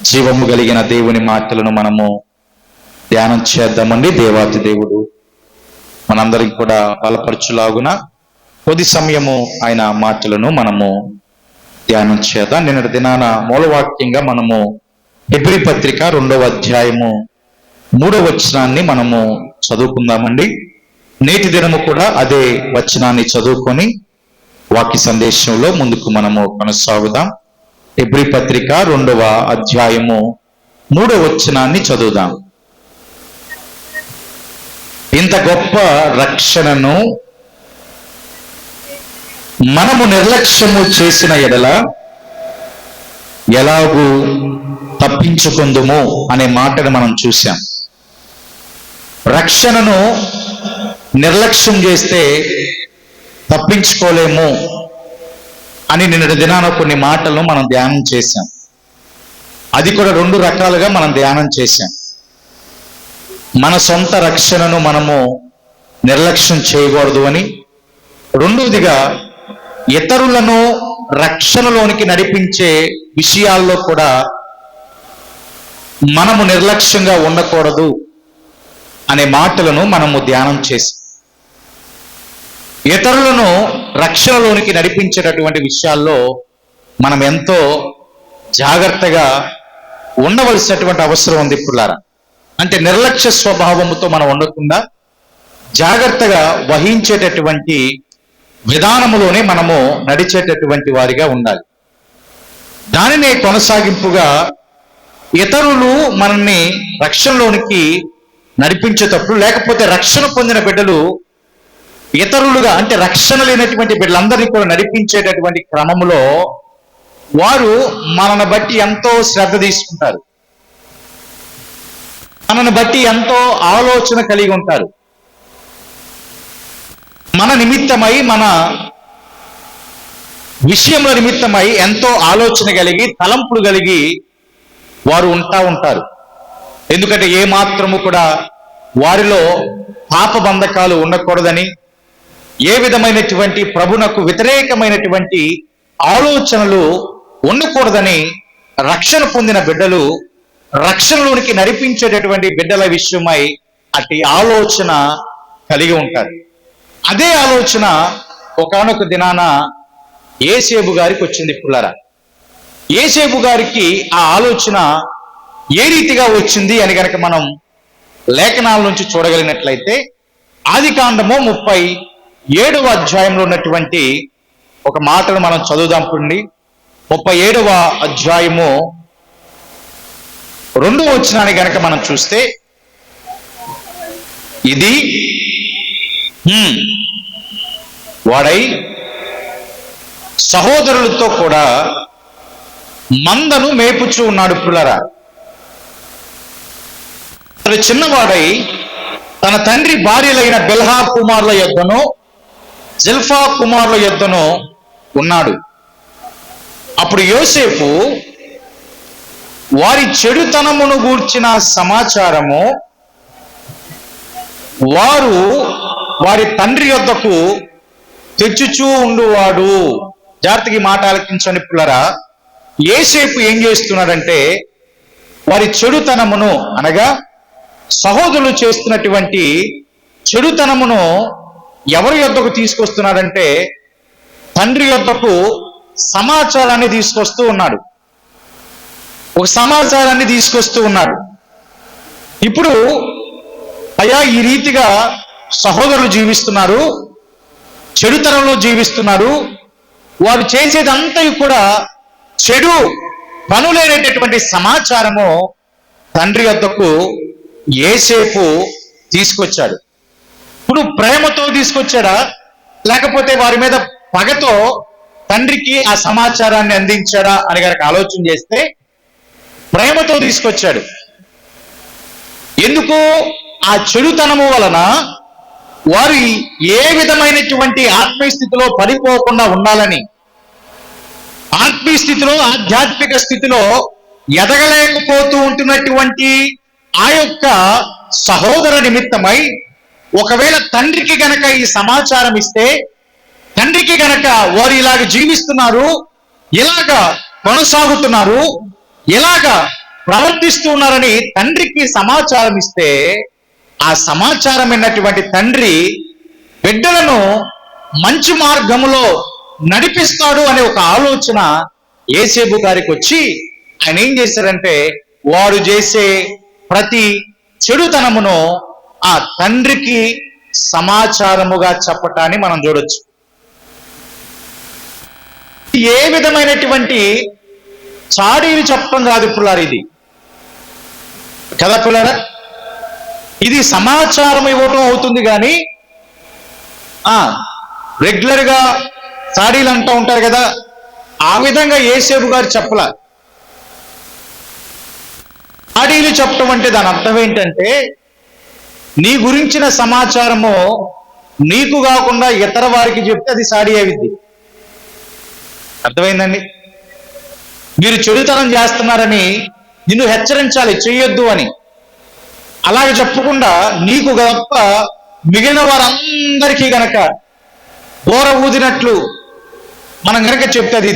జీవము కలిగిన దేవుని మాటలను మనము ధ్యానం చేద్దామండి. దేవాతి దేవుడు మనందరికి కూడా బలపరచులాగున కొద్ది సమయము ఆయన మాటలను మనము ధ్యానం చేద్దాం. నిన్నటి దినాన మూలవాక్యంగా మనము హెబ్రీ పత్రిక 2వ అధ్యాయము 3వ వచనాన్ని మనము చదువుకుందామండి. నేటి దినము కూడా అదే వచనాన్ని చదువుకొని వాక్య సందేశంలో ముందుకు మనము కొనసాగుదాం. హెబ్రీ పత్రిక 2వ అధ్యాయము 3వ వచనాన్ని చదువుదాం. ఇంత గొప్ప రక్షణను మనము నిర్లక్ష్యము చేసిన ఎడల ఎలాగూ తప్పించుకుందుము అనే మాటను మనం చూసాం. రక్షణను నిర్లక్ష్యం చేస్తే తప్పించుకోలేము అని నిన్నటి దినాన కొన్ని మాటలను మనం ధ్యానం చేశాం. అది కూడా 2 రకాలుగా మనం ధ్యానం చేశాం. మన సొంత రక్షణను మనము నిర్లక్ష్యం చేయకూడదు అని, రెండవదిగా ఇతరులను రక్షణలోనికి నడిపించే విషయాల్లో కూడా మనము నిర్లక్ష్యంగా ఉండకూడదు అనే మాటలను మనము ధ్యానం చేసాం. ఇతరులను రక్షణలోనికి నడిపించేటటువంటి విషయాల్లో మనం ఎంతో జాగ్రత్తగా ఉండవలసినటువంటి అవసరం ఉంది పిల్లారా. అంటే నిర్లక్ష్య స్వభావముతో మనం ఉండకుండా జాగ్రత్తగా వహించేటటువంటి విధానములోనే మనము నడిచేటటువంటి వారిగా ఉండాలి. దానినే కొనసాగింపుగా ఇతరులు మనల్ని రక్షణలోనికి నడిపించేటప్పుడు, లేకపోతే రక్షణ పొందిన బిడ్డలు ఇతరులుగా అంటే రక్షణ లేనటువంటి బిడ్డలందరినీ కూడా నడిపించేటటువంటి క్రమంలో వారు మనను బట్టి ఎంతో శ్రద్ధ తీసుకుంటారు, మనను బట్టి ఎంతో ఆలోచన కలిగి ఉంటారు. మన నిమిత్తమై, మన విషయంలో నిమిత్తమై ఎంతో ఆలోచన కలిగి, తలంపులు కలిగి వారు ఉంటారు. ఎందుకంటే ఏ మాత్రము కూడా వారిలో పాప బంధకాలు ఉండకూడదని, ఏ విధమైనటువంటి ప్రభునకు వ్యతిరేకమైనటువంటి ఆలోచనలు ఉండకూడదని రక్షణ పొందిన బిడ్డలు రక్షణలోనికి నడిపించేటటువంటి బిడ్డల విషయమై అట్టి ఆలోచన కలిగి ఉంటారు. అదే ఆలోచన ఒకానొక దినాన యేసేపు గారికి వచ్చింది పుల్లారా. యేసేపు గారికి ఆ ఆలోచన ఏ రీతిగా వచ్చింది అని కనుక మనం లేఖనాల నుంచి చూడగలిగినట్లయితే, ఆదికాండము 37వ అధ్యాయంలో ఉన్నటువంటి ఒక మాటను మనం చదువుదాం. పుండి 37వ అధ్యాయము 2వ వచనాన్ని గనక మనం చూస్తే, ఇది వాడై సహోదరులతో కూడా మందను మేపుచూ ఉన్నాడు పుల్లరా. చిన్నవాడై తన తండ్రి భార్యలైన బెల్హా కుమారుల యొద్దను జిల్ఫా కుమారుల యొద్దను ఉన్నాడు. అప్పుడు యోసేపు వారి చెడుతనమును గూర్చిన సమాచారము వారు వారి తండ్రి యొద్దకు తెచ్చుచూ ఉండువాడు. జాగ్రత్తగా మాట ఆలకించండి పిల్లరా. యోసేపు ఏం చేస్తున్నాడంటే, వారి చెడుతనమును అనగా సహోదరులు చేస్తున్నటువంటి చెడుతనమును ఎవరి యొద్దకు తీసుకొస్తున్నాడంటే, తండ్రి యొద్దకు సమాచారాన్ని తీసుకొస్తూ ఉన్నాడు. ఒక సమాచారాన్ని తీసుకొస్తూ ఉన్నాడు. ఇప్పుడు అయ్యా, ఈ రీతిగా సహోదరులు జీవిస్తున్నారు, చెడుతనంలో జీవిస్తున్నారు, వారు చేసేదంతా కూడా చెడు పనులైనటువంటి సమాచారము తండ్రి వద్దకు యోసేపు తీసుకొచ్చాడు. ఇప్పుడు ప్రేమతో తీసుకొచ్చాడా, లేకపోతే వారి మీద పగతో తండ్రికి ఆ సమాచారాన్ని అందించాడా అని కనుక ఆలోచన చేస్తే, ప్రేమతో తీసుకొచ్చాడు. ఎందుకు? ఆ చెడుతనము వలన వారు ఏ విధమైనటువంటి ఆత్మీయ స్థితిలో పడిపోకుండా ఉండాలని, ఆత్మీయ స్థితిలో, ఆధ్యాత్మిక స్థితిలో ఎదగలేకపోతూ ఉంటున్నటువంటి ఆ యొక్క సహోదర నిమిత్తమై, ఒకవేళ తండ్రికి గనక ఈ సమాచారం ఇస్తే, తండ్రికి గనక వారు ఇలాగ జీవిస్తున్నారు, ఇలాగ కొనసాగుతున్నారు, ఇలాగ ప్రవర్తిస్తూ ఉన్నారని తండ్రికి సమాచారం ఇస్తే, ఆ సమాచారం విన్నటువంటి తండ్రి బిడ్డలను మంచి మార్గములో నడిపిస్తాడు అనే ఒక ఆలోచన యేసేబు గారికి వచ్చి ఆయన ఏం చేశారంటే, వారు చేసే ప్రతి చెడుతనమును ఆ తండ్రికి సమాచారముగా చెప్పటాన్ని మనం చూడొచ్చు. ఏ విధమైనటువంటి చాడీలు చెప్పడం కాదు పిల్లారు, ఇది కదా పిల్లారా, ఇది సమాచారం ఇవ్వటం అవుతుంది. కానీ రెగ్యులర్ గా చాడీలు అంటూ ఉంటారు కదా, ఆ విధంగా యేసేబు గారు చెప్పలా. చాడీలు చెప్పడం అంటే దాని అర్థం ఏంటంటే, నీ గురించిన సమాచారము నీకు కాకుండా ఇతర వారికి చెప్తే అది చాడీ అవిద్ది. అర్థమైందండి? మీరు చెడుతనం చేస్తున్నారని నిన్ను హెచ్చరించాలి, చెయ్యొద్దు అని. అలాగే చెప్పకుండా నీకు గొప్ప మిగిలిన వారందరికీ గనక బోర ఊదినట్లు మనం గనక చెప్తే అది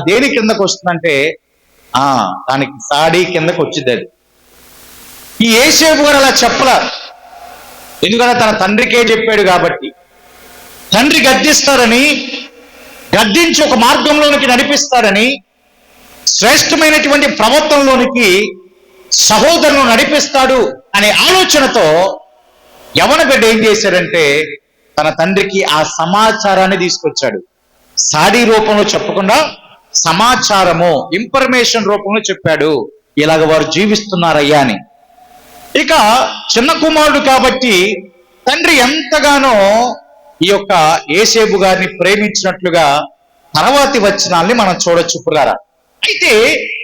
దేని కిందకు వస్తుందంటే దానికి సాడీ కిందకు వచ్చింది. అది ఈ యేసేబు గారు అలా చెప్పలా, ఎందుకంటే తన తండ్రికే చెప్పాడు కాబట్టి. తండ్రి గద్దిస్తారని, గద్దించి ఒక మార్గంలోనికి నడిపిస్తారని, శ్రేష్టమైనటువంటి ప్రవర్తనలోనికి సహోదరులను నడిపిస్తాడు అనే ఆలోచనతో యవన బిడ్డ ఏం చేశాడంటే, తన తండ్రికి ఆ సమాచారాన్ని తీసుకొచ్చాడు. సాడీ రూపంలో చెప్పకుండా సమాచారము, ఇన్ఫర్మేషన్ రూపంలో చెప్పాడు, ఇలాగ వారు జీవిస్తున్నారయ్యా అని. ఇక చిన్న కుమారుడు కాబట్టి తండ్రి ఎంతగానో ఈ యొక్క యేసేబు గారిని ప్రేమించినట్లుగా తర్వాతి వచనాల్ని మనం చూడొచ్చు పురారా. అయితే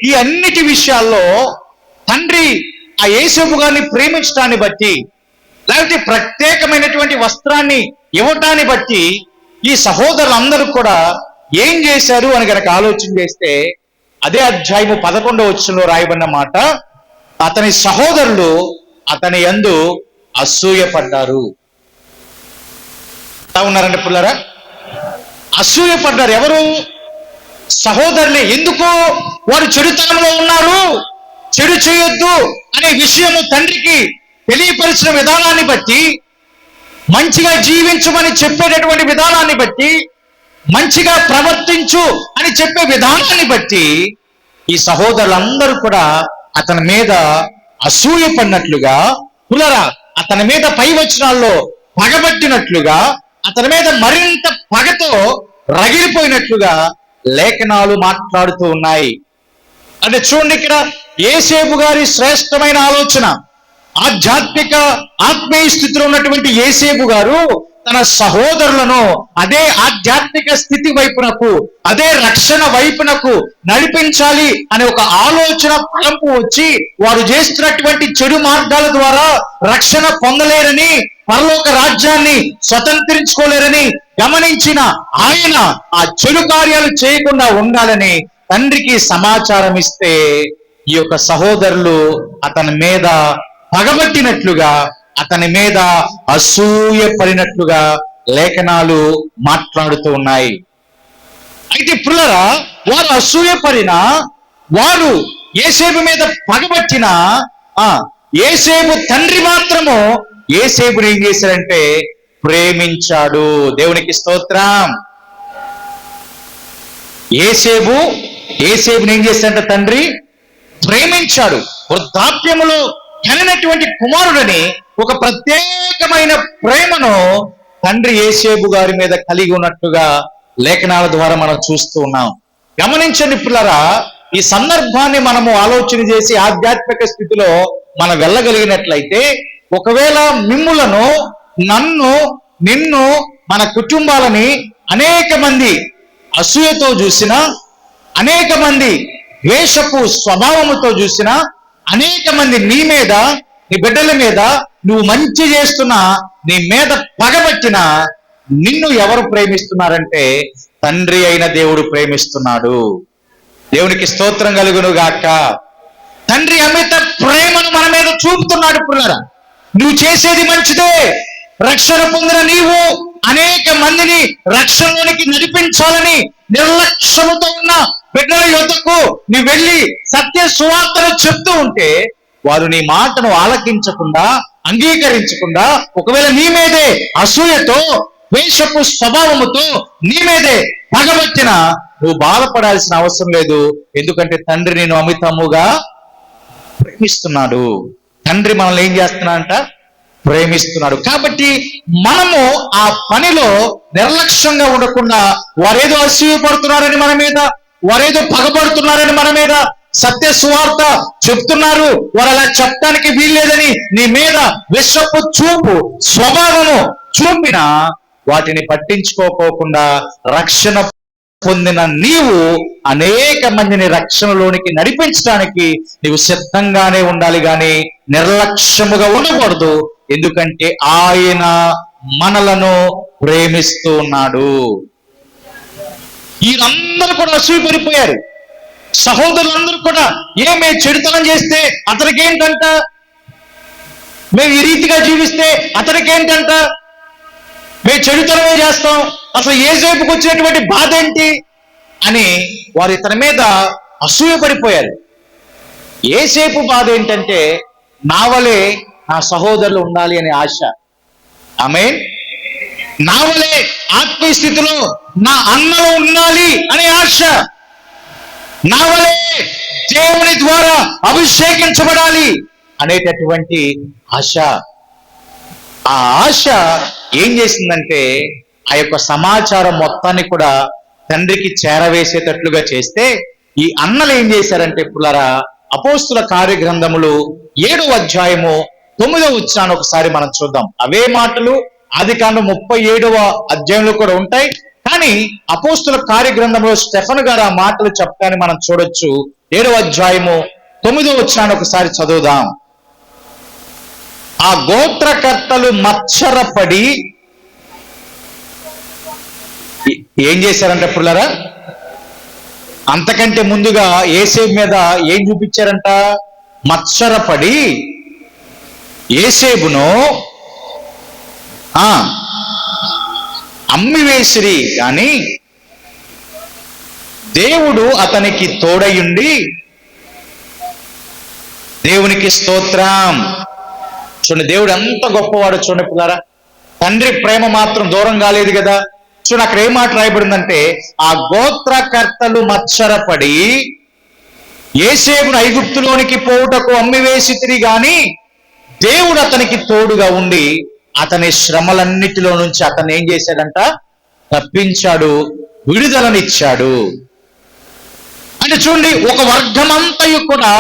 ఈ అన్నిటి విషయాల్లో తండ్రి ఆ యేసేబు గారిని ప్రేమించడాన్ని బట్టి, లేకపోతే ప్రత్యేకమైనటువంటి వస్త్రాన్ని ఇవ్వటాన్ని బట్టి ఈ సహోదరులందరూ కూడా ఏం చేశారు అని గనక ఆలోచన చేస్తే, అదే అధ్యాయము 11వ వచనంలో రాయబడిన మాట, అతని సహోదరులు అతని యందు అసూయపడ్డారు. ఉన్నారంటే పిల్లరా, అసూయపడ్డారు. ఎవరు? సహోదరులే. ఎందుకు? వారు చెడుతనంలో ఉన్నారు, చెడు చేయొద్దు అనే విషయము తండ్రికి తెలియపరిచిన విధానాన్ని బట్టి, మంచిగా జీవించమని చెప్పేటటువంటి విధానాన్ని బట్టి, మంచిగా ప్రవర్తించు అని చెప్పే విధానాన్ని బట్టి ఈ సహోదరులందరూ కూడా అతని మీద అసూయపడినట్లుగా, పులరా అతని మీద పై వచనాల్లో పగబట్టినట్లుగా, అతని మీద మరింత పగతో రగిలిపోయినట్లుగా లేఖనాలు మాట్లాడుతూ ఉన్నాయి. అంటే చూడండి, ఇక్కడ యేసేబు గారి శ్రేష్టమైన ఆలోచన, ఆధ్యాత్మిక ఆత్మీయ స్థితిలో ఉన్నటువంటి యేసేబు గారు తన సహోదరులను అదే ఆధ్యాత్మిక స్థితి వైపునకు, అదే రక్షణ వైపునకు నడిపించాలి అనే ఒక ఆలోచన తలంపు వచ్చి, వారు చేస్తున్నటువంటి చెడు మార్గాల ద్వారా రక్షణ పొందలేరని, పరలోక రాజ్యాన్ని స్వతంత్రించుకోలేరని గమనించిన ఆయన ఆ చెడు కార్యాలు చేయకుండా ఉండాలని తండ్రికి సమాచారం ఇస్తే, ఈ యొక్క సహోదరులు అతని మీద పగబట్టినట్లుగా, అతని మీద అసూయ పడినట్లుగా లేఖనాలు మాట్లాడుతూ ఉన్నాయి. అయితే పిల్లరా, వారు అసూయ పడిన, వారు యేసేబు మీద పగబట్టిన యేసేబు తండ్రి మాత్రము యేసేబుని ఏం చేశారంటే ప్రేమించాడు. దేవునికి స్తోత్రం. యేసేబుని ఏం చేశాడంటే తండ్రి ప్రేమించాడు. వృద్ధాప్యములో కనినటువంటి కుమారుడని ఒక ప్రత్యేకమైన ప్రేమను తండ్రి యేసేబు గారి మీద కలిగి ఉన్నట్టుగా లేఖనాల ద్వారా మనం చూస్తూ ఉన్నాం. గమనించండి పిల్లరా, ఈ సందర్భాన్ని మనము ఆలోచన చేసి ఆధ్యాత్మిక స్థితిలో మనం వెళ్ళగలిగినట్లయితే, ఒకవేళ మిమ్ములను, నన్ను, నిన్ను, మన కుటుంబాలని అనేక మంది అసూయతో చూసిన, అనేక మంది ద్వేషపు స్వభావముతో చూసిన, అనేక మంది నీ మీద, నీ బిడ్డల మీద నువ్వు మంచి చేస్తున్నా నీ మీద పగబట్టిన, నిన్ను ఎవరు ప్రేమిస్తున్నారంటే తండ్రి అయిన దేవుడు ప్రేమిస్తున్నాడు. దేవునికి స్తోత్రం కలుగును గాక. తండ్రి అమిత ప్రేమను మన మీద చూపుతున్నాడు. పిల్లరా, నువ్వు చేసేది మంచిదే. రక్షణ పొందిన నీవు అనేక మందిని రక్షణలోనికి నడిపించాలని నిర్లక్ష్యముతో ఉన్న బిడ్డల యొద్దకు నీ వెళ్ళి సత్య సువార్తను చెప్తూ ఉంటే వారు నీ మాటను ఆలకించకుండా, అంగీకరించకుండా, ఒకవేళ నీ మీదే అసూయతో, ద్వేషపు స్వభావముతో నీ మీదే పగబట్టిన నువ్వు బాధపడాల్సిన అవసరం లేదు. ఎందుకంటే తండ్రి నేను అమితముగా ప్రేమిస్తున్నాడు. తండ్రి మనల్ని ఏం చేస్తున్నాడంట? ప్రేమిస్తున్నాడు. కాబట్టి మనము ఆ పనిలో నిర్లక్ష్యంగా ఉండకుండా, వారేదో అసూయపడుతున్నారని మన మీద, వారేదో పగబడుతున్నారని మన మీద, సత్య సువార్త చెప్తున్నారు, వారు అలా చెప్పడానికి వీల్లేదని నీ మీద విషపు చూపు స్వభావము చూపిన వాటిని పట్టించుకోకుండా రక్షణ పొందిన నీవు అనేక మందిని రక్షణలోనికి నడిపించడానికి నీవు సిద్ధంగానే ఉండాలి, గాని నిర్లక్ష్యముగా ఉండకూడదు. ఎందుకంటే ఆయన మనలను ప్రేమిస్తూ ఉన్నాడు. వీరందరూ కూడా అసూయపడిపోయారు. సహోదరులందరూ కూడా ఏమే చెడుతనం చేస్తే అతనికి ఏంటంట, మేము ఈ రీతిగా జీవిస్తే అతనికి ఏంటంట, మేము చెడుతనమే చేస్తాం, అసలు యోసేపుకు వచ్చినటువంటి బాధ ఏంటి అని వారు ఇతని మీద అసూయపడిపోయారు. యోసేపు బాధ ఏంటంటే నా వలే నా సహోదరులు ఉండాలి అనే ఆశ. ఆమేన్. నా వలే ఆత్మీయ స్థితిలో నా అన్నలు ఉండాలి అనే ఆశ. నా వలే దేవుని ద్వారా అభిషేకించబడాలి అనేటటువంటి ఆశ. ఆ ఆశ ఏం చేసిందంటే ఆ యొక్క సమాచారం మొత్తాన్ని కూడా తండ్రికి చేరవేసేటట్లుగా చేస్తే, ఈ అన్నలు ఏం చేశారంటే పుల్లరా, అపోస్తుల కార్యగ్రంథములు 7వ అధ్యాయము 9వ వచనాన్ని ఒకసారి మనం చూద్దాం. అవే మాటలు ఆదికాండం 37వ అధ్యాయంలో కూడా ఉంటాయి. కానీ అపోస్తుల కార్యగ్రంథంలో స్టెఫన్ గారు ఆ మాటలు చెప్పాలని మనం చూడొచ్చు. 7వ అధ్యాయము 9వ వచనాన్ని ఒకసారి చదువుదాం. ఆ గోత్రకర్తలు మత్సరపడి ఏం చేశారంటే పుల్లరా, అంతకంటే ముందుగా యోసేపు మీద ఏం చూపించారంట? మత్సరపడి యోసేపును అమ్మివేసిరి, కానీ దేవుడు అతనికి తోడయుండి, దేవునికి స్తోత్రం. చూడండి, దేవుడు ఎంత గొప్పవాడు చూడండి పిల్లారా. తండ్రి ప్రేమ మాత్రం దూరం కాలేదు కదా. చూడండి, అక్కడ ఏం మాట రాయబడిందంటే, ఆ గోత్రకర్తలు మత్సరపడి యోసేపును ఐగుప్తులోనికి పోవుటకు అమ్మివేసితిరి, గాని దేవుడు అతనికి తోడుగా ఉండి అతని శ్రమలన్నిటిలో నుంచి అతన్ని ఏం చేశాడంట? తప్పించాడు, విడుదలనిచ్చాడు. అంటే చూడండి, ఒక వర్గమంతయు కూడా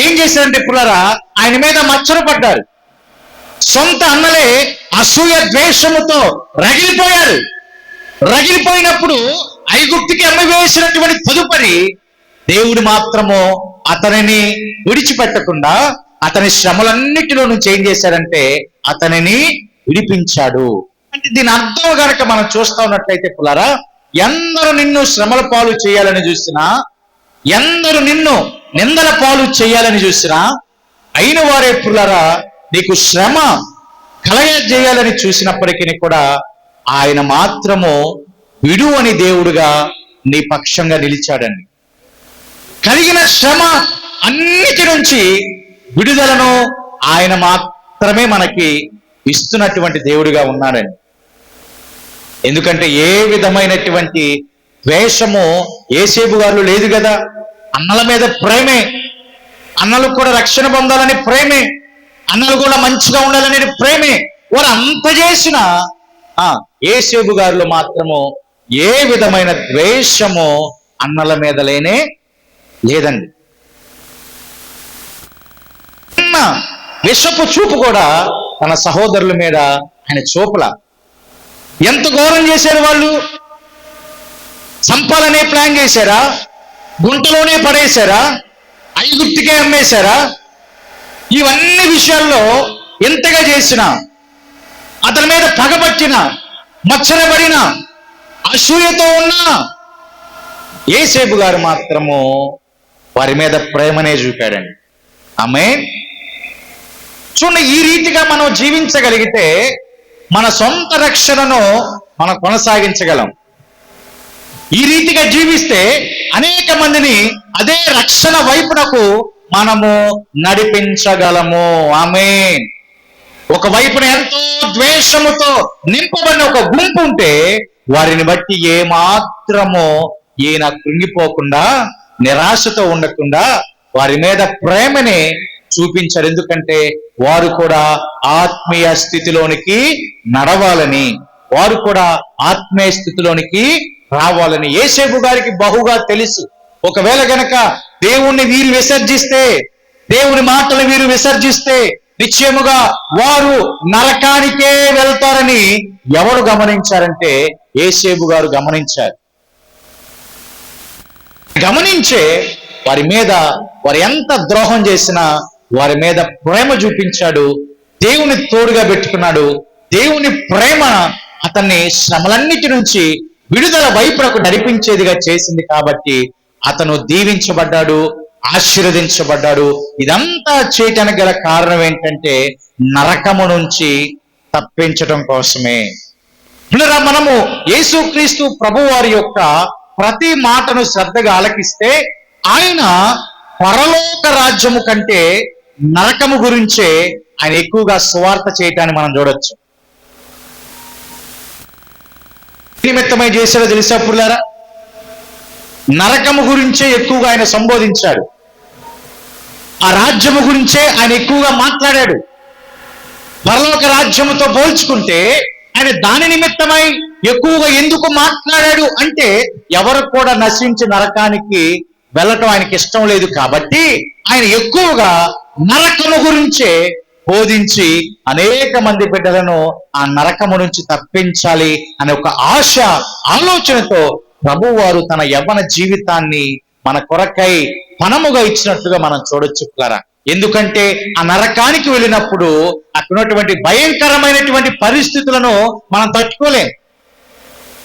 ఏం చేశారంటే పుల్లరా, ఆయన మీద మచ్చరపడ్డారు. సొంత అన్నలే అసూయ ద్వేషముతో రగిలిపోయారు. రగిలిపోయినప్పుడు ఐగుప్తుకి అమ్మివేసినటువంటి తదుపరి దేవుడు మాత్రము అతనిని విడిచిపెట్టకుండా అతని శ్రమలన్నిటిలో నుంచి ఏం చేశారంటే అతనిని విడిపించాడు. అంటే దీని అర్థం కనుక మనం చూస్తా ఉన్నట్లయితే పుల్లారా, ఎందరు నిన్ను శ్రమల పాలు చేయాలని చూసినా, ఎందరు నిన్ను నిందల పాలు చేయాలని చూసినా, అయిన వారే పుల్లారా నీకు శ్రమ కలగజేయాలని చూసినప్పటికీ కూడా ఆయన మాత్రము విడువని దేవుడుగా నీ పక్షంగా నిలిచాడండి. కలిగిన శ్రమ అన్నిటి నుంచి విడుదలను ఆయన మాత్రమే మనకి ఇస్తున్నటువంటి దేవుడిగా ఉన్నాడండి. ఎందుకంటే ఏ విధమైనటువంటి ద్వేషము యోసేపు గారు లేదు కదా. అన్నల మీద ప్రేమే, అన్నలు కూడా రక్షణ పొందాలని ప్రేమే, అన్నలు కూడా మంచిగా ఉండాలనే ప్రేమే. వారు అంత చేసిన యోసేపు గారిలో మాత్రము ఏ విధమైన ద్వేషము అన్నల మీద లేదండి. విషపు చూపు కూడా తన సహోదరుల మీద ఆయన చూపల. ఎంత ఘోరం చేశారు వాళ్ళు. చంపాలనే ప్లాన్ చేశారా? గుంటలోనే పడేశారా? ఐగుప్తుకే అమ్మేశారా? ఇవన్నీ విషయాల్లో ఎంతగా చేసిన, అతని మీద పగబట్టిన, మచ్చరబడిన, అసూయతో ఉన్న యోసేపు గారు మాత్రము వారి మీద ప్రేమనే చూపాడండి. ఆమేన్. చూడండి, ఈ రీతిగా మనం జీవించగలిగితే మన సొంత రక్షణను మనం కొనసాగించగలం. ఈ రీతిగా జీవిస్తే అనేక మందిని అదే రక్షణ వైపునకు మనము నడిపించగలము. ఆమేన్. ఒక వైపున ఎంతో ద్వేషముతో నింపబడిన ఒక గుంపు ఉంటే వారిని బట్టి ఏ మాత్రము ఈయన కృంగిపోకుండా, నిరాశతో ఉండకుండా వారి మీద ప్రేమని చూపించారు. ఎందుకంటే వారు కూడా ఆత్మీయ స్థితిలోనికి నడవాలని, వారు కూడా ఆత్మీయ స్థితిలోనికి రావాలని యేసేపు గారికి బహుగా తెలుసు. ఒకవేళ గనక దేవుణ్ణి వీరు విసర్జిస్తే, దేవుని మాటలు వీరు విసర్జిస్తే నిశ్చయముగా వారు నరకానికే వెళ్తారని ఎవరు గమనించారంటే యేసేపు గారు గమనించారు. గమనించే వారి మీద, వారు ఎంత ద్రోహం చేసినా వారి మీద ప్రేమ చూపించాడు. దేవుని తోడుగా పెట్టుకున్నాడు. దేవుని ప్రేమ అతన్ని శ్రమలన్నిటి నుంచి విడుదల వైపునకు నడిపించేదిగా చేసింది. కాబట్టి అతను దీవించబడ్డాడు, ఆశీర్వదించబడ్డాడు. ఇదంతా చేయటానికి గల కారణం ఏంటంటే నరకము నుంచి తప్పించటం కోసమే. మనము యేసుక్రీస్తు ప్రభు వారి యొక్క ప్రతి మాటను శ్రద్ధగా ఆలకిస్తే ఆయన పరలోక రాజ్యము కంటే నరకము గురించే ఆయన ఎక్కువగా సువార్త చేయటాన్ని మనం చూడొచ్చు. నిమిత్తమై చేశాడో తెలుసా పుల్లారా? నరకము గురించే ఎక్కువగా ఆయన సంబోధించాడు. ఆ రాజ్యము గురించే ఆయన ఎక్కువగా మాట్లాడాడు. పరలోక రాజ్యముతో పోల్చుకుంటే ఆయన దాని నిమిత్తమై ఎక్కువగా ఎందుకు మాట్లాడాడు అంటే ఎవరు కూడా నశించి నరకానికి వెళ్ళటం ఆయనకి ఇష్టం లేదు. కాబట్టి ఆయన ఎక్కువగా నరకము గురించే బోధించి అనేక మంది బిడ్డలను ఆ నరకము నుంచి తప్పించాలి అనే ఒక ఆశ, ఆలోచనతో ప్రభువారు తన యవ్వన జీవితాన్ని మన కొరకై పణముగా ఇచ్చినట్టుగా మనం చూడొచ్చు పిల్లరా. ఎందుకంటే ఆ నరకానికి వెళ్ళినప్పుడు అక్కడ ఉన్నటువంటి భయంకరమైనటువంటి పరిస్థితులను మనం తట్టుకోలేం.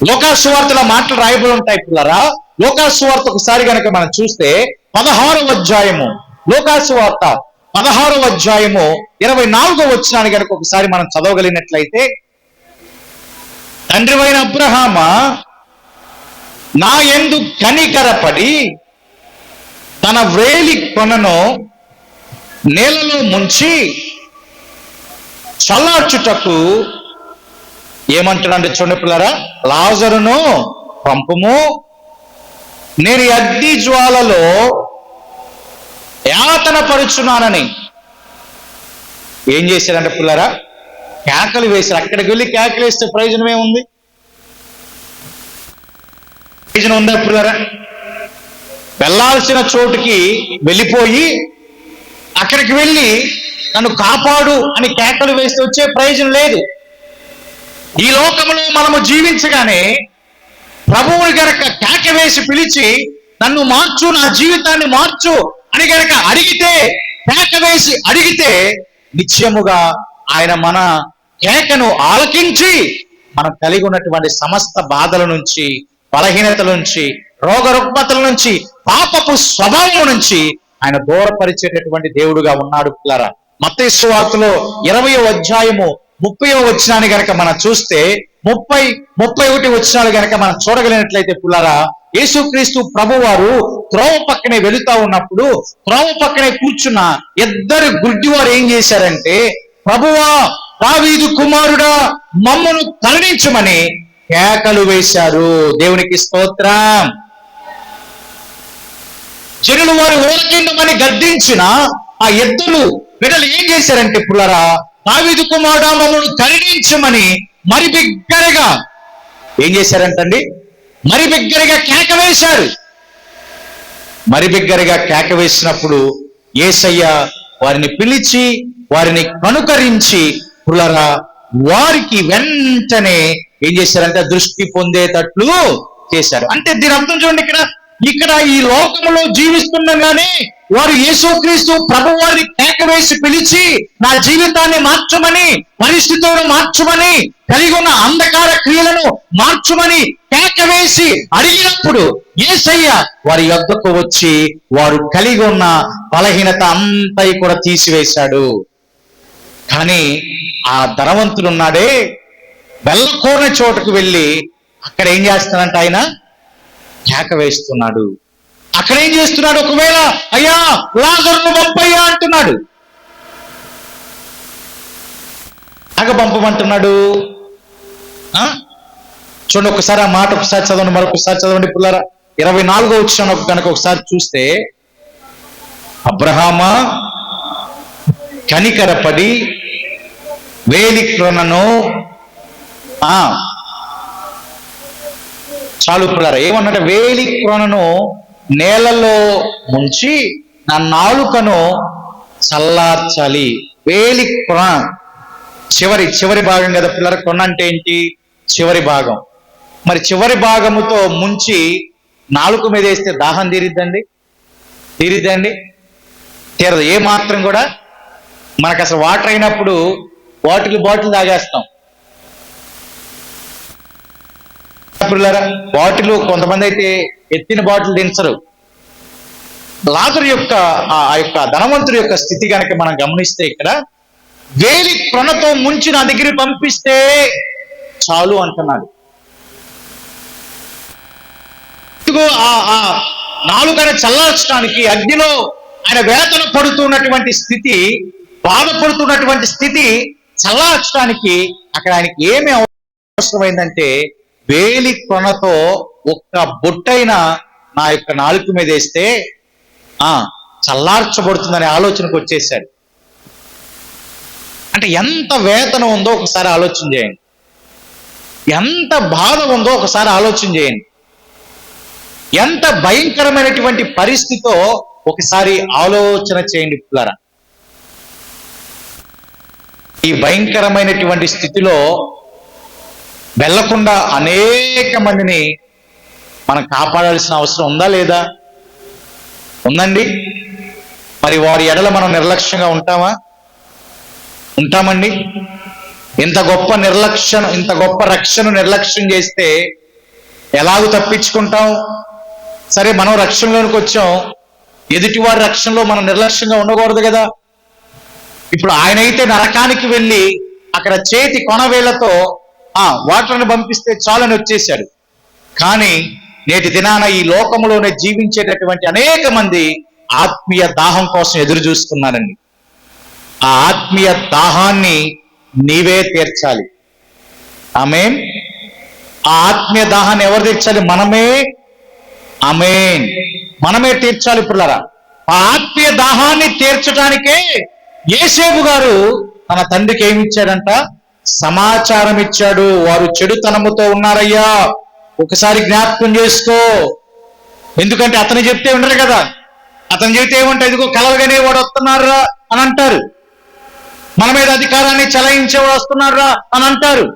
లోకాసు వార్తల మాటలు రాయబడి ఉంటాయి పిల్లరా. లోకాసు వార్త ఒకసారి కనుక మనం చూస్తే 16వ అధ్యాయము, లోకాసు వార్త 16వ అధ్యాయము 24వ వచనాన్ని కనుక ఒకసారి మనం చదవగలిగినట్లయితే, తండ్రివైన అబ్రహామా, నా యందు కనికరపడి తన వేలి కొనను నేలలో ముంచి చల్లార్చుటకు ఏమంటాడంటే చూడండి పిల్లరా, లాజరును పంపుము, నేను అగ్ని జ్వాలలో యాతన పరుచున్నానని. ఏం చేశారంటే పిల్లరా, కేకలు వేశారు. అక్కడికి వెళ్ళి కేకలు వేస్తే ప్రయోజనం ఏముంది? ప్రయోజనం ఉందా పిల్లరా? వెళ్ళాల్సిన చోటుకి వెళ్ళిపోయి అక్కడికి వెళ్ళి నన్ను కాపాడు అని కేకలు వేస్తే వచ్చే ప్రయోజనం లేదు. ఈ లోకంలో మనము జీవించగానే ప్రభువుని గనక కేక వేసి పిలిచి నన్ను మార్చు, నా జీవితాన్ని మార్చు అని గనక అడిగితే, కేక వేసి అడిగితే నిశ్చయముగా ఆయన మన కేకను ఆలకించి మనం కలిగి ఉన్నటువంటి సమస్త బాధల నుంచి, బలహీనతల నుంచి, రోగ రుగ్మతల నుంచి, పాపపు స్వభావం నుంచి ఆయన దూరపరిచేటటువంటి దేవుడుగా ఉన్నాడు పిల్లరా. మత్తయి సువార్తలో 20వ అధ్యాయము 30వ వచనాన్ని గనక మనం చూస్తే 30-31 వచనాలు గనక మనం చూడగలిగినట్లయితే పిల్లరా, యేసుక్రీస్తు ప్రభువారు త్రోవ పక్కనే వెళుతా ఉన్నప్పుడు త్రోవ పక్కనే కూర్చున్న ఇద్దరు గుడ్డివారు ఏం చేశారంటే, ప్రభువా, దావీదు కుమారుడా, మమ్మను కరుణించమని కేకలు వేశారు. దేవునికి స్తోత్రం. జనులు వారు ఓరకిండమని గద్దించిన ఆ ఇద్దరు బిడ్డలు ఏం చేశారంటే పుల్లరా, దావీదు కుమారుడా, మమ్మను కరుణించమని మరి బిగ్గరగా ఏం చేశారంటండి? మరి బిగ్గరగా కేక వేశారు. మరి బిగ్గరగా కేక వేసినప్పుడు యేసయ్య వారిని పిలిచి వారిని కనుకరించి పుల్లరా వారికి వెంటనే ఏం చేశారంటే దృష్టి పొందేటట్లు చేశారు. అంటే దీని అర్థం చూడండి, ఇక్కడ ఈ లోకంలో జీవిస్తుండగానే వారు యేసుక్రీస్తు ప్రభు వారిని కేక వేసి పిలిచి నా జీవితాన్ని మార్చమని, పరిస్థితులను మార్చమని, కలిగి ఉన్న అంధకార క్రియలను మార్చమని కేక వేసి అడిగినప్పుడు యేసయ్య వారి యొద్దకు వచ్చి వారు కలిగి ఉన్న బలహీనత అంతా కూడా తీసివేశాడు. కానీ ఆ ధనవంతుడున్నాడే, వెళ్ళకూడని చోటుకు వెళ్ళి అక్కడ ఏం చేస్తానంట ఆయన? కేక వేస్తున్నాడు. అక్కడ ఏం చేస్తున్నాడు? ఒకవేళ అయ్యా లాజరును పంపయ్యా అంటున్నాడు. ఎలాగ పంపమంటున్నాడు? చూడండి ఒకసారి ఆ మాట ఒకసారి చదవండి, మరొకసారి చదవండి పిల్లరా. 24వ వచనం కనుక ఒకసారి చూస్తే, అబ్రహామా కనికరపడి వేలి క్రొనను చాలు పిల్లరా, ఏమన్నట్టు వేలి క్రొనను నేలలో ముంచి నా నాలుకను చల్లార్చాలి. వేలి క్రొన చివరి భాగం కదా పిల్లర. క్రొన అంటే ఏంటి? చివరి భాగం. మరి చివరి భాగముతో ముంచి నాలుక మీద వేస్తే దాహం తీరిద్దండి? తీరదు. ఏ మాత్రం కూడా. మనకు అసలు వాటర్ అయినప్పుడు బాటిల్ తాగేస్తాం పిల్లరా. బాటిల్ కొంతమంది అయితే ఎత్తిన బాటిల్ దించరు. లాజరు యొక్క ఆ యొక్క ధనవంతుడి యొక్క స్థితి కనుక మనం గమనిస్తే, ఇక్కడ వేలి క్రొనతో ముంచి నా దగ్గరికి పంపిస్తే చాలు అంటున్నాడు. ఆ నాలుకను చల్లార్చడానికి అగ్నిలో ఆయన వేతన పడుతున్నటువంటి స్థితి, బాధపడుతున్నటువంటి స్థితి చల్లార్చడానికి అక్కడ ఆయనకి ఏమి అవసరమైందంటే, వేలి కొనతో ఒక్క బొట్టైన నా యొక్క నాలుక మీద వేస్తే చల్లార్చబడుతుందనే ఆలోచనకు వచ్చేసాడు. అంటే ఎంత వేదన ఉందో ఒకసారి ఆలోచన చేయండి, ఎంత బాధ ఉందో ఒకసారి ఆలోచన చేయండి, ఎంత భయంకరమైనటువంటి పరిస్థితితో ఒకసారి ఆలోచన చేయండి పిల్లరా. ఈ భయంకరమైనటువంటి స్థితిలో వెళ్లకుండా అనేక మందిని మనం కాపాడాల్సిన అవసరం ఉందా లేదా? ఉందండి. మరి వారి ఎడల మనం నిర్లక్ష్యంగా ఉంటామండి. ఇంత గొప్ప రక్షణ నిర్లక్ష్యం చేస్తే ఎలాగూ తప్పించుకుంటాం? సరే, మనం రక్షణలోనికి వచ్చాం, ఎదుటివారి రక్షణలో మనం నిర్లక్ష్యంగా ఉండకూడదు కదా. ఇప్పుడు ఆయనైతే నరకానికి వెళ్ళి అక్కడ చేతి కొనవేళ్లతో వాటర్ని పంపిస్తే చాలని వచ్చేశాడు. కానీ నేటి దినాన ఈ లోకంలోనే జీవించేటటువంటి అనేక మంది ఆత్మీయ దాహం కోసం ఎదురు చూస్తున్నారండి. ఆ ఆత్మీయ దాహాన్ని నీవే తీర్చాలి. ఆమేన్. ఆ ఆత్మీయ దాహాన్ని ఎవరు తీర్చాలి? మనమే. ఆమేన్. మనమే తీర్చాలి పిల్లరా. ఆ ఆత్మీయ దాహాన్ని తీర్చడానికే యేసేపు గారు తన తండ్రికి ఏమిచ్చాడంట? సమాచారం ఇచ్చాడు. వారు చెడుతనముతో ఉన్నారయ్యా, ఒకసారి జ్ఞాపకం చేసుకో. ఎందుకంటే అతను చెప్తే ఉండరు కదా. అతను చెప్తే ఏమంటే, ఇదిగో కలవగానే వాడు వస్తున్నారా అని అంటారు, మన మీద అధికారాన్ని చలాయించేవాడు వస్తున్నారా అని అంటారు.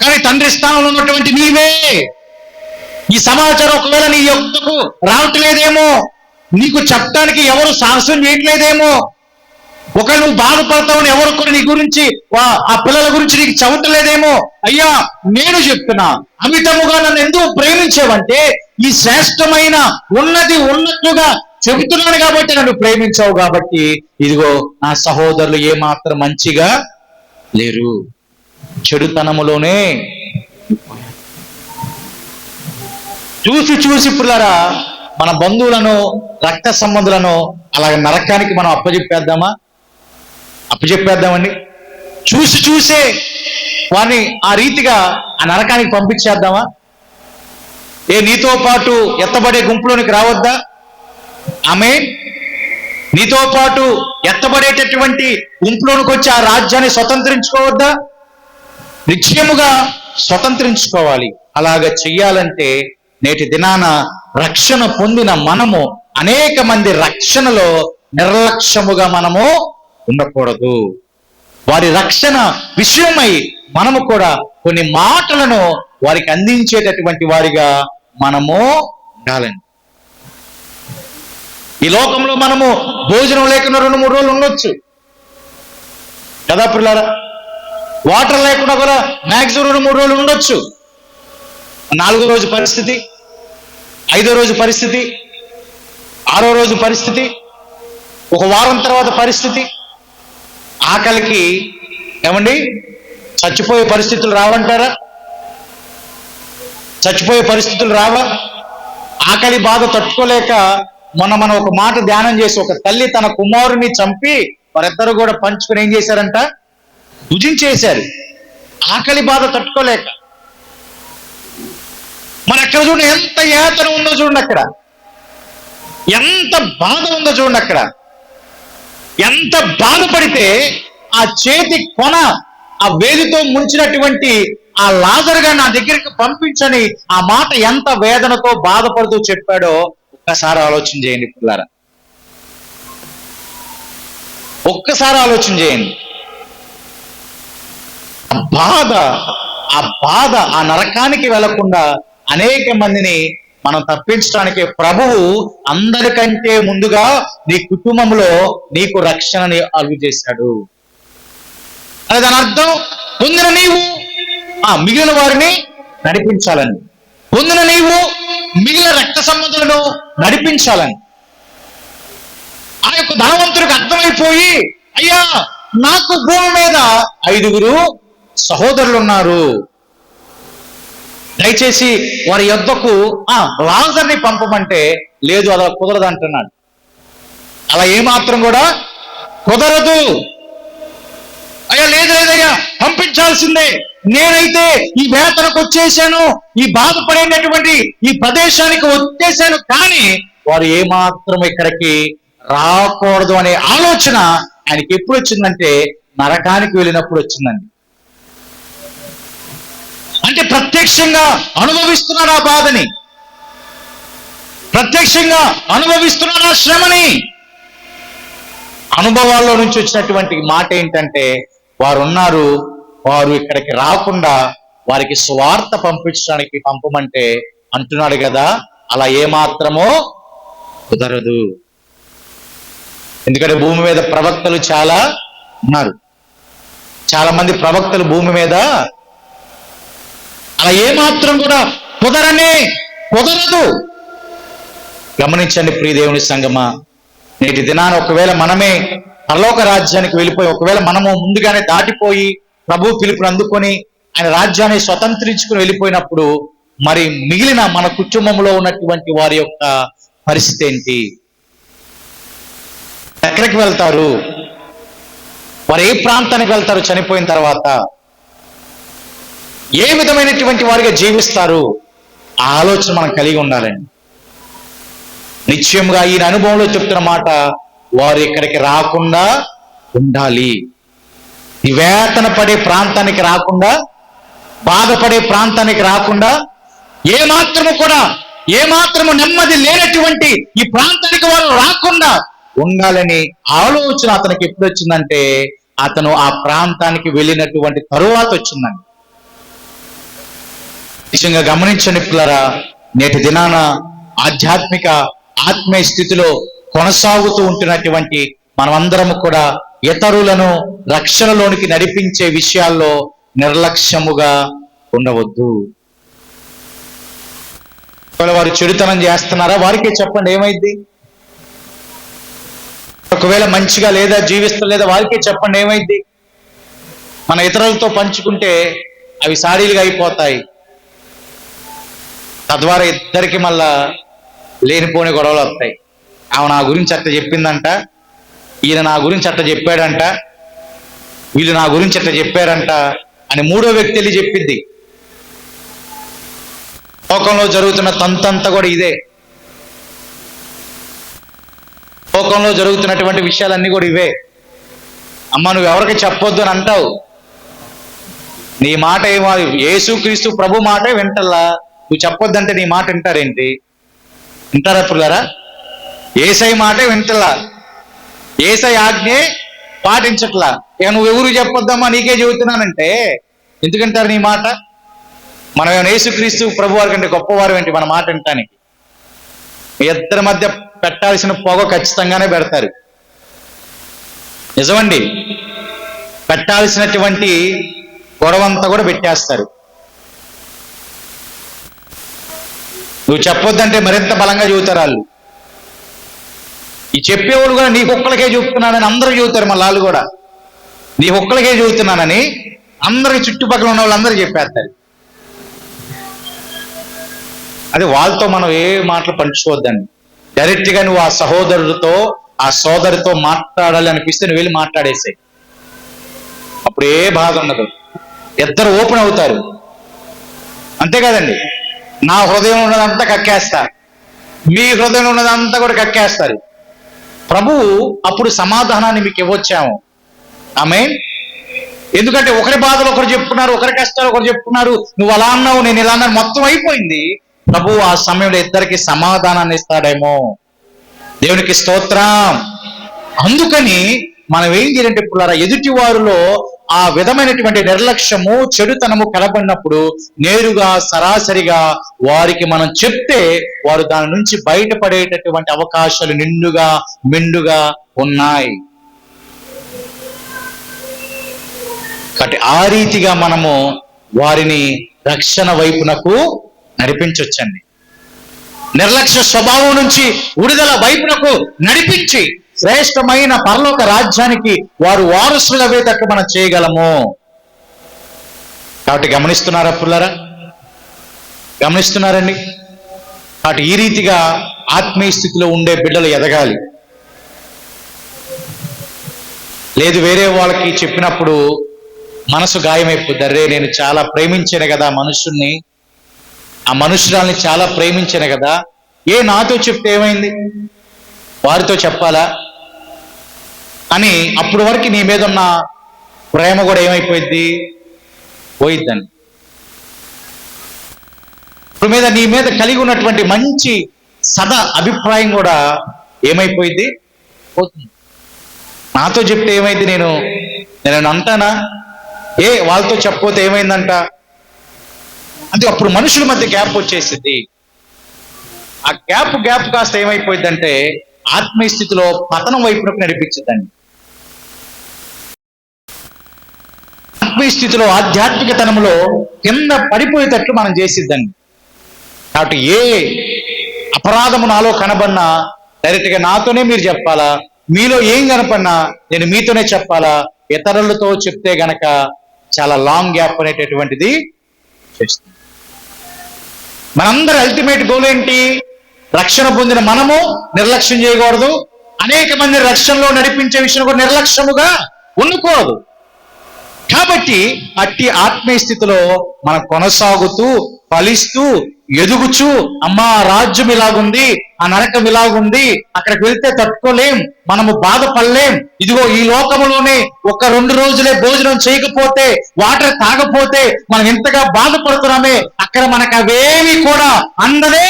కానీ తండ్రి స్థానంలో ఉన్నటువంటి నీవే ఈ సమాచారం ఒకవేళ నీ యొక్కకు రావట్లేదేమో, నీకు చెప్పడానికి ఎవరు సాహసం చేయట్లేదేమో, ఒకవేళ నువ్వు బాధపడతావని ఎవరు కూడా నీ గురించి ఆ పిల్లల గురించి నీకు చదవట్లేదేమో. అయ్యా, నేను చెప్తున్నా, అమితముగా నన్ను ఎందుకు ప్రేమించావంటే ఈ శ్రేష్టమైన ఉన్నట్లుగా చెబుతున్నాను కాబట్టి నన్ను ప్రేమించావు. కాబట్టి ఇదిగో నా సహోదరులు ఏమాత్రం మంచిగా లేరు, చెడుతనములోనే. చూసి పిల్లరా, మన బంధువులను, రక్త సంబంధులను అలాగే నరకానికి మనం అప్పచెప్పేద్దామండి. చూసే వారిని ఆ రీతిగా ఆ నరకానికి పంపించేద్దామా? నీతో పాటు ఎత్తబడే గుంపులోనికి రావద్దా? ఆమేన్. నీతో పాటు ఎత్తబడేటటువంటి గుంపులోనికి వచ్చి ఆ రాజ్యాన్ని స్వతంత్రించుకోవద్దా? నిశ్చయముగా స్వతంత్రించుకోవాలి. అలాగ చెయ్యాలంటే నేటి దినాన రక్షణ పొందిన మనము అనేక మంది రక్షణలో నిర్లక్ష్యముగా మనము ఉండకూడదు. వారి రక్షణ విషయమై మనము కూడా కొన్ని మాటలను వారికి అందించేటటువంటి వారిగా మనము ఉండాలండి. ఈ లోకంలో మనము భోజనం లేకుండా 2-3 రోజులు ఉండొచ్చు కదా పిల్లారా. వాటర్ లేకుండా కూడా మ్యాక్సిమం 2-3 రోజులు ఉండొచ్చు. 4వ రోజు పరిస్థితి, 5వ రోజు పరిస్థితి, 6వ రోజు పరిస్థితి, ఒక వారం తర్వాత పరిస్థితి. ఆకలికి ఏమండి చచ్చిపోయే పరిస్థితులు రావంటారా? చచ్చిపోయే పరిస్థితులు రావా? ఆకలి బాధ తట్టుకోలేక మనం ఒక మాట ధ్యానం చేసి, ఒక తల్లి తన కుమారుని చంపి వారిద్దరు కూడా పంచుకుని ఏం చేశారంట? భుజించేశారు. ఆకలి బాధ తట్టుకోలేక. మరి అక్కడ చూడండి ఎంత యాతన ఉందో చూడండి, అక్కడ ఎంత బాధ ఉందో చూడండి, అక్కడ ఎంత బాధపడితే ఆ చేతి కొన ఆ వేలితో ముంచినటువంటి ఆ లాజరుగా నా దగ్గరికి పంపించని ఆ మాట ఎంత వేదనతో బాధపడుతూ చెప్పాడో ఒక్కసారి ఆలోచన చేయండి పిల్లారా. ఒక్కసారి ఆలోచన చేయండి. ఆ బాధ ఆ నరకానికి వెళ్లకుండా అనేక మందిని మనం తప్పించడానికి ప్రభువు అందరికంటే ముందుగా నీ కుటుంబంలో నీకు రక్షణని అలుగు చేశాడు. అది దాని అర్థం, పొందిన నీవు మిగిలిన వారిని నడిపించాలని, పొందిన నీవు మిగిలిన రక్త సంబంధులను నడిపించాలని. ఆ యొక్క ధనవంతుడికి అర్థమైపోయి, అయ్యా నాకు భూమి మీద 5 సహోదరులు ఉన్నారు, దయచేసి వారి యొద్దకు లాజర్ని పంపమంటే లేదు, అలా కుదరదు అంటున్నాడు. అలా ఏమాత్రం కూడా కుదరదు. అయ్యా లేదు లేదయ్యా పంపించాల్సిందే, నేనైతే ఈ వేతనకు వచ్చేసాను, ఈ బాధపడేటటువంటి ఈ ప్రదేశానికి వచ్చేసాను, కానీ వారు ఏమాత్రం ఇక్కడికి రాకూడదు అనే ఆలోచన ఆయనకి ఎప్పుడు వచ్చిందంటే నరకానికి వెళ్ళినప్పుడు వచ్చిందండి. అంటే ప్రత్యక్షంగా అనుభవిస్తున్నాడు ఆ బాధని, ప్రత్యక్షంగా అనుభవిస్తున్నాడు ఆ శ్రమని. అనుభవాల్లో నుంచి వచ్చినటువంటి మాట ఏంటంటే, వారు ఇక్కడికి రాకుండా వారికి స్వార్థ పంపించడానికి పంపమంటే అంటున్నాడు కదా, అలా ఏమాత్రమో కుదరదు. ఎందుకంటే భూమి మీద ప్రవక్తలు చాలా ఉన్నారు, చాలా మంది ప్రవక్తలు భూమి మీద. అలా ఏమాత్రం కూడా కుదరదు. గమనించండి ప్రియ దేవుని సంగమా, నేటి దినాన ఒకవేళ మనమే పరలోక రాజ్యానికి వెళ్ళిపోయి, ఒకవేళ మనము ముందుగానే దాటిపోయి ప్రభు పిలుపుని అందుకొని ఆయన రాజ్యాన్ని స్వతంత్రించుకుని వెళ్ళిపోయినప్పుడు మరి మిగిలిన మన కుటుంబంలో ఉన్నటువంటి వారి యొక్క పరిస్థితి ఏంటి? ఎక్కడికి వెళ్తారు? వారు ఏ ప్రాంతానికి వెళ్తారు? చనిపోయిన తర్వాత ఏ విధమైనటువంటి వారిగా జీవిస్తారు? ఆ ఆలోచన మనం కలిగి ఉండాలండి. నిశ్చయంగా ఈయన అనుభవంలో చెప్తున్న మాట, వారు ఇక్కడికి రాకుండా ఉండాలి. ఈ వేతన పడే ప్రాంతానికి రాకుండా, బాధపడే ప్రాంతానికి రాకుండా, ఏమాత్రము నెమ్మది లేనటువంటి ఈ ప్రాంతానికి వారు రాకుండా ఉండాలని ఆలోచన అతనికి ఎప్పుడు వచ్చిందంటే, అతను ఆ ప్రాంతానికి వెళ్ళినటువంటి తరువాత వచ్చిందండి. నిజంగా గమనించండి పిల్లరా, నేటి దినాన ఆత్మీయ స్థితిలో కొనసాగుతూ ఉంటున్నటువంటి మనమందరము కూడా ఇతరులను రక్షణలోనికి నడిపించే విషయాల్లో నిర్లక్ష్యముగా ఉండవద్దు. వారు చెడుతనం చేస్తున్నారా? వారికే చెప్పండి, ఏమైంది? ఒకవేళ మంచిగా లేదా జీవిస్తలేదా? వారికే చెప్పండి, ఏమైంది? మన ఇతరులతో పంచుకుంటే అవి సాడీలుగా అయిపోతాయి. తద్వారా ఇద్దరికి మళ్ళా లేనిపోని గొడవలు వస్తాయి. ఆమె నా గురించి అట్ట చెప్పిందంట, ఈయన నా గురించి అట్ట చెప్పాడంట, వీళ్ళు నా గురించి అట్ట చెప్పారంట అని మూడో వ్యక్తి వెళ్ళి చెప్పింది. లోకంలో జరుగుతున్న తంతంతా కూడా ఇదే. లోకంలో జరుగుతున్నటువంటి విషయాలన్నీ కూడా ఇవే. అమ్మ నువ్వు ఎవరికి చెప్పొద్దు అని అంటావు, నీ మాట ఏమో యేసుక్రీస్తు ప్రభు మాటే వింటల్లా, నువ్వు చెప్పొద్దంటే నీ మాట వింటారేంటి? వింటారా పిల్లరా? ఏసై మాటే వింటల్లా, ఏసై ఆజ్ఞే పాటించట్లా. ఇక నువ్వు ఎవరు చెప్పొద్దమ్మా నీకే చెబుతున్నానంటే ఎందుకంటారు నీ మాట? మనం ఏమైనా యేసుక్రీస్తు ప్రభు వారి కంటే గొప్పవారు ఏంటి మన మాట వింటానికి? మీ ఇద్దరి మధ్య పెట్టాల్సిన పొగ ఖచ్చితంగానే పెడతారు. నిజమండి, పెట్టాల్సినటువంటి గొడవంతా కూడా పెట్టేస్తారు. నువ్వు చెప్పొద్దంటే మరింత బలంగా చెబుతారు వాళ్ళు. ఈ చెప్పేవాడు కూడా నీ కుక్కలకే చెబుతున్నానని అందరూ చెబుతారు. మళ్ళీ వాళ్ళు కూడా నీ కుక్కలకే చెబుతున్నానని అందరికి చుట్టుపక్కల ఉన్న వాళ్ళందరూ చెప్పేస్తారు. అదే వాళ్ళతో మనం ఏ మాటలు పంచుకోవద్దండి. డైరెక్ట్గా నువ్వు ఆ సహోదరుడితో ఆ సోదరితో మాట్లాడాలి అనిపిస్తే నువ్వు వెళ్ళి మాట్లాడేసాయి. అప్పుడు ఏ బాధ ఉండదు, ఇద్దరు ఓపెన్ అవుతారు. అంతే కదండి. నా హృదయం ఉన్నదంతా కక్కేస్తా, మీ హృదయం ఉన్నదంతా కూడా కక్కేస్తారు. ప్రభువు అప్పుడు సమాధానాన్ని మీకు ఇవ్వచ్చాము. ఆమేన్. ఎందుకంటే ఒకరి బాధలు ఒకరు చెప్పుకున్నారు, ఒకరి కష్టాలు ఒకరు చెప్పుకున్నారు, నువ్వు అలా అన్నావు నేను ఇలా అన్నాను, మొత్తం అయిపోయింది. ప్రభువు ఆ సమయంలో ఇద్దరికి సమాధానాన్ని ఇస్తాడేమో. దేవునికి స్తోత్రం. అందుకని మనం ఏం చేయాలంటే పుల్లారా, ఎదుటి వారిలో ఆ విధమైనటువంటి నిర్లక్ష్యము చెడుతనము కనబడినప్పుడు నేరుగా సరాసరిగా వారికి మనం చెప్తే వారు దాని నుంచి బయటపడేటటువంటి అవకాశాలు నిండుగా మెండుగా ఉన్నాయి. కాబట్టి ఆ రీతిగా మనము వారిని రక్షణ వైపునకు నడిపించొచ్చండి. నిర్లక్ష్య స్వభావం నుంచి విడుదల వైపునకు నడిపించి శ్రేష్టమైన పరలోక రాజ్యానికి వారు వారసులుగా వేటట్టు మనం చేయగలము. కాబట్టి గమనిస్తున్నారా పుల్లారా? గమనిస్తున్నారండి? కాబట్టి ఈ రీతిగా ఆత్మీయ స్థితిలో ఉండే బిడ్డలు ఎదగాలి. లేదు వేరే వాళ్ళకి చెప్పినప్పుడు మనసు గాయమైపోద్ది. అరే నేను చాలా ప్రేమించాను కదా మనుషుల్ని, ఆ మనుషురాల్ని చాలా ప్రేమించాను కదా, నాతో చెప్తే ఏమైంది, వారితో చెప్పాలా అని అప్పుడు వరకు నీ మీద ఉన్న ప్రేమ కూడా ఏమైపోయింది, పోయిద్దని. ఇప్పుడు మీద నీ మీద కలిగి ఉన్నటువంటి మంచి సదా అభిప్రాయం కూడా ఏమైపోయింది, పోతుంది. నాతో చెప్తే ఏమైంది, నేను అంటానా, వాళ్ళతో చెప్పకపోతే ఏమైందంట అంటే అప్పుడు మనుషుల మధ్య గ్యాప్ వచ్చేసింది. ఆ గ్యాప్ కాస్త ఏమైపోయిందంటే ఆత్మీయ స్థితిలో పతనం వైపునకు నడిపించిందండి. ఆత్మీయ స్థితిలో ఆధ్యాత్మికతనంలో కింద పడిపోయేటట్లు మనం చేసిద్దండి. కాబట్టి ఏ అపరాధము నాలో కనబడినా డైరెక్ట్గా నాతోనే మీరు చెప్పాలా, మీలో ఏం కనపడినా నేను మీతోనే చెప్పాలా. ఇతరులతో చెప్తే గనక చాలా లాంగ్ గ్యాప్ అనేటటువంటిది చేస్తుంది. మనందరి అల్టిమేట్ గోల్ ఏంటి? రక్షణ పొందిన మనము నిర్లక్ష్యం చేయకూడదు, అనేక మంది రక్షణలో నడిపించే విషయం కూడా నిర్లక్ష్యముగా ఉండకూడదు. కాబట్టి అట్టి ఆత్మీయ స్థితిలో మనం కొనసాగుతూ ఫలిస్తూ ఎదుగుచూ, అమ్మా రాజ్యం ఇలాగుంది, ఆ నరకం ఇలాగుంది, అక్కడికి వెళ్తే తట్టుకోలేం, మనము బాధపడలేం, ఇదిగో ఈ లోకములోనే 1-2 రోజులే భోజనం చేయకపోతే, వాటర్ తాగపోతే మనం ఎంతగా బాధపడుతున్నామే, అక్కడ మనకు అవేవి కూడా అందనే.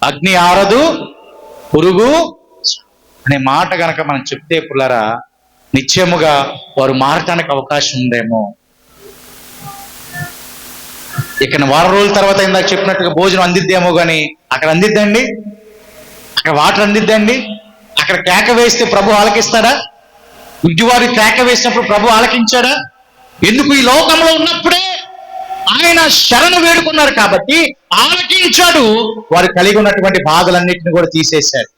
అగ్ని ఆరదు పురుగు అనే మాట గనక మనం చెప్తే పుల్లరా నిశ్చయముగా వారు మారటానికి అవకాశం ఉందేమో. ఇక్కడ వారం రోజుల తర్వాత ఇందాక చెప్పినట్టుగా భోజనం అందిద్దేమో కానీ అక్కడ అందిద్దండి, అక్కడ వాటర్ అందిద్దండి. అక్కడ కేక వేస్తే ప్రభు ఆలకిస్తాడా? గుడ్డివారి కేక వేసినప్పుడు ప్రభు ఆలకించాడా? ఎందుకు? ఈ లోకంలో ఉన్నప్పుడే ఆయన శరణు వేడుకున్నారు కాబట్టి ఆలకించాడు. వారు కలిగి ఉన్నటువంటి బాధలన్నింటినీ కూడా తీసేశాడు.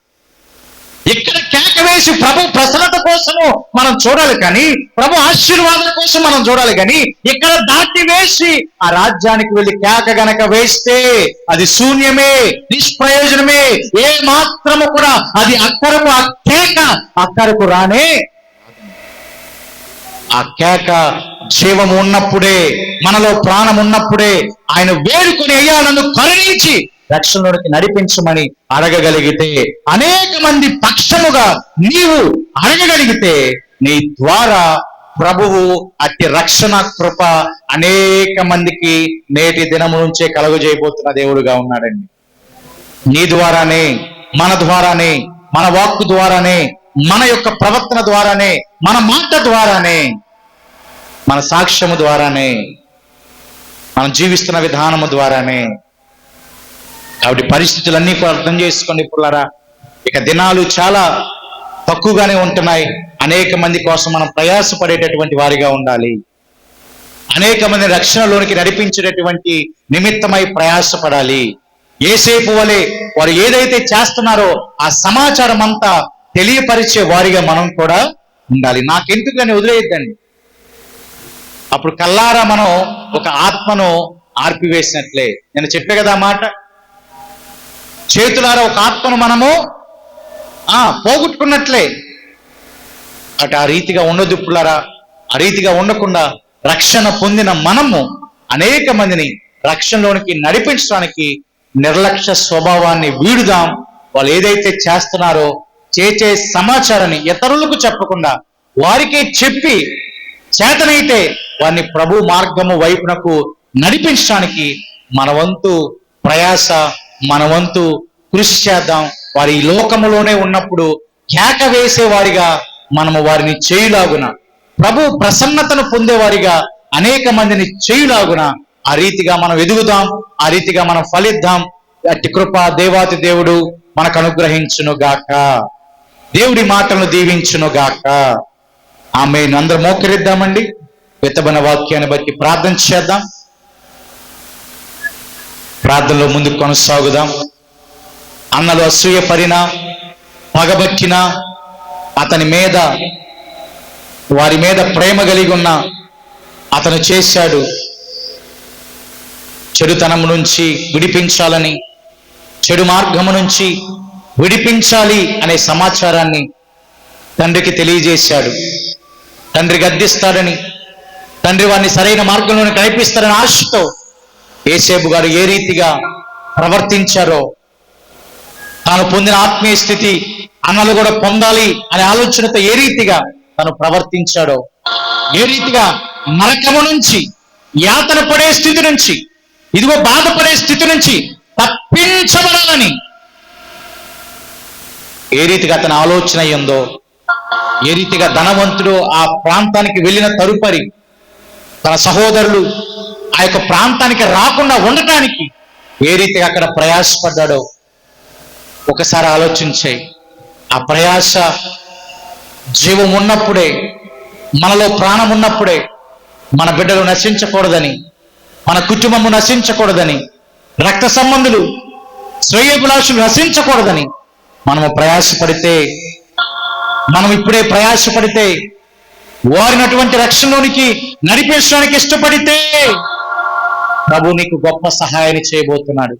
ఇక్కడ కేక వేసి ప్రభు ప్రసన్నత కోసము మనం చూడాలి కానీ, ప్రభు ఆశీర్వాదం కోసం మనం చూడాలి కానీ, ఇక్కడ దాటి వేసి ఆ రాజ్యానికి వెళ్ళి కేక గనక వేస్తే అది శూన్యమే, నిష్ప్రయోజనమే. ఏ మాత్రము కూడా అది అక్కరకు, ఆ కేక అక్కరకు రానే. ఆ కేక జీవము ఉన్నప్పుడే, మనలో ప్రాణం ఉన్నప్పుడే ఆయన వేడుకొని అయ్యా నన్ను కరుణించి రక్షణలోనికి నడిపించమని అడగగలిగితే, అనేక మంది పక్షముగా నీవు అడగగలిగితే నీ ద్వారా ప్రభువు అట్టి రక్షణ కృప అనేక మందికి నేటి దినము నుంచే కలుగజేయబోతున్న దేవుడుగా ఉన్నాడండి. నీ ద్వారానే, మన ద్వారానే, మన వాక్కు ద్వారానే, మన యొక్క ప్రవర్తన ద్వారానే, మన మాట ద్వారానే, మన సాక్ష్యము ద్వారానే, మనం జీవిస్తున్న విధానము ద్వారానే. కాబట్టి పరిస్థితులన్నీ కూడా అర్థం చేసుకోండి పుల్లారా. ఇక దినాలు చాలా తక్కువగానే ఉంటున్నాయి. అనేక మంది కోసం మనం ప్రయాసపడేటటువంటి వారిగా ఉండాలి. అనేక మంది రక్షణలోనికి నడిపించేటటువంటి నిమిత్తమై ప్రయాసపడాలి. ఏసేపు వలె వారు ఏదైతే చేస్తున్నారో ఆ సమాచారం అంతా తెలియపరిచే వారిగా మనం కూడా ఉండాలి. నాకెందుకని వదిలేయద్దండి. అప్పుడు కల్లారా మనం ఒక ఆత్మను ఆర్పివేసినట్లే. నేను చెప్పే కదా ఆ మాట, చేతులారా ఒక ఆత్మను మనము పోగొట్టుకున్నట్లే. అటు ఆ రీతిగా ఉండదు పులారా. ఆ రీతిగా ఉండకుండా రక్షణ పొందిన మనము అనేక మందిని రక్షణలోనికి నడిపించడానికి నిర్లక్ష్య స్వభావాన్ని వీడుదాం. వాళ్ళు ఏదైతే చేస్తున్నారో చేసే సమాచారాన్ని ఇతరులకు చెప్పకుండా వారికే చెప్పి చేతనైతే వారిని ప్రభు మార్గము వైపునకు నడిపించడానికి మన వంతు ప్రయాస, మన వంతు కృషి చేద్దాం. వారి ఈ లోకములోనే ఉన్నప్పుడు కేక వేసేవారిగా మనము వారిని చేయులాగున, ప్రభు ప్రసన్నతను పొందేవారిగా అనేక మందిని చేయులాగున ఆ రీతిగా మనం ఎదుగుదాం, ఆ రీతిగా మనం ఫలిద్దాం. అట్టి కృప దేవాతి దేవుడు మనకు అనుగ్రహించును గాక. దేవుడి మాటలను దీవించును గాక. ఆమేన్. అందరూ మోకరిద్దామండి. వెతబడిన వాక్యాన్ని బట్టి ప్రార్థన చేద్దాం. ప్రార్థనలో ముందుకు కొనసాగుదాం. అన్నలు అసూయపడినా పగబట్టినా అతని మీద, వారి మీద ప్రేమ కలిగి ఉన్న అతను చేశాడు. చెడుతనం నుంచి విడిపించాలని, చెడు మార్గము నుంచి విడిపించాలి అనే సమాచారాన్ని తండ్రికి తెలియజేశాడు. తండ్రి గద్దిస్తాడని, తండ్రి వారిని సరైన మార్గంలోనే నడిపిస్తాడని ఆశతో యేసేపు గారు ఏ రీతిగా ప్రవర్తించారో, తాను పొందిన ఆత్మీయ స్థితి అన్నలు కూడా పొందాలి అనే ఆలోచనతో ఏ రీతిగా తను ప్రవర్తించాడో, ఏ రీతిగా నరకము నుంచి, యాతన పడే స్థితి నుంచి, ఇదిగో బాధపడే స్థితి నుంచి తప్పించబడాలని ఏ రీతిగా అతని ఆలోచన అయ్యిందో, ఏ రీతిగా ధనవంతుడు ఆ ప్రాంతానికి వెళ్ళిన తరుపరి తన సహోదరులు ఆ యొక్క ప్రాంతానికి రాకుండా ఉండటానికి ఏ రీతిగా అక్కడ ప్రయాసపడ్డాడో ఒకసారి ఆలోచించే. ఆ ప్రయాస జీవం ఉన్నప్పుడే, మనలో ప్రాణం ఉన్నప్పుడే మన బిడ్డలు నశించకూడదని, మన కుటుంబము నశించకూడదని, రక్త సంబంధులు శ్రేయోభిలాషులు నశించకూడదని మనము ప్రయాసపడితే, మనం ఇప్పుడే ప్రయాసపడితే, వారినటువంటి రక్షణలోనికి నడిపించడానికి ఇష్టపడితే ప్రభు నీకు గొప్ప సహాయాన్ని చేయబోతున్నాడు.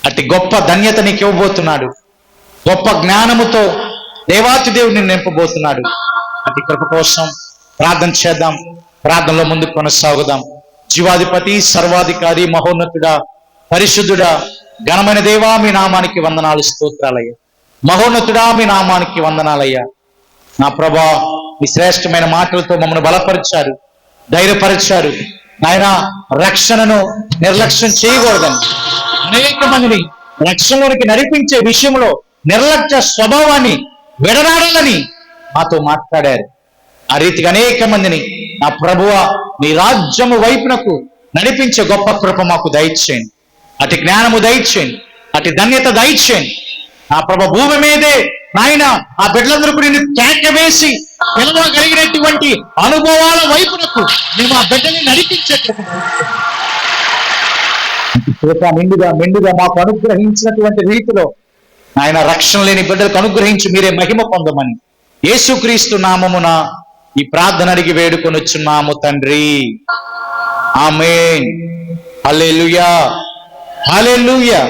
అతి గొప్ప ధన్యత నీకు ఇవ్వబోతున్నాడు. గొప్ప జ్ఞానముతో దేవాతి దేవుడిని నింపబోతున్నాడు. అతి కృప కోసం ప్రార్థన చేద్దాం. ప్రార్థనలో ముందుకు కొనసాగుదాం. జీవాధిపతి, సర్వాధికారి, మహోన్నతుడా, పరిశుద్ధుడా, ఘనమైన దేవా, మీ నామానికి వందనాలు, స్తోత్రాలయ్యా. మహోన్నతుడా, మీ నామానికి వందనాలయ్యా. నా ప్రభా, మీ శ్రేష్టమైన మాటలతో మమ్మల్ని బలపరిచారు, ధైర్యపరిచారు. నాయన, రక్షణను నిర్లక్ష్యం చేయకూడదని, అనేక మందిని రక్షణలోనికి నడిపించే విషయంలో నిర్లక్ష్య స్వభావాన్ని విడనాడాలని మాతో మాట్లాడారు. ఆ రీతిగా అనేక మందిని నా ప్రభువా మీ రాజ్యము వైపునకు నడిపించే గొప్ప కృప మాకు దయచేయండి. అటు జ్ఞానము దయచేయండి, అటు ధన్యత దయచేయండి. నా ప్రభు భూమి మీదే నాయన ఆ బిడ్డలందరూ నిన్ను కేక వేసి పిలవగలిగినటువంటి అనుభవాల వైపునకు మేము ఆ బిడ్డని నడిపించే మెండుగా మాకు అనుగ్రహించినటువంటి రీతిలో ఆయన రక్షణ లేని బిడ్డలకు అనుగ్రహించి మీరే మహిమ పొందమని యేసుక్రీస్తు నామమున ఈ ప్రార్థన అడిగి వేడుకొనొచ్చున్నాము తండ్రి. ఆమేన్. హల్లెలూయా, హల్లెలూయా.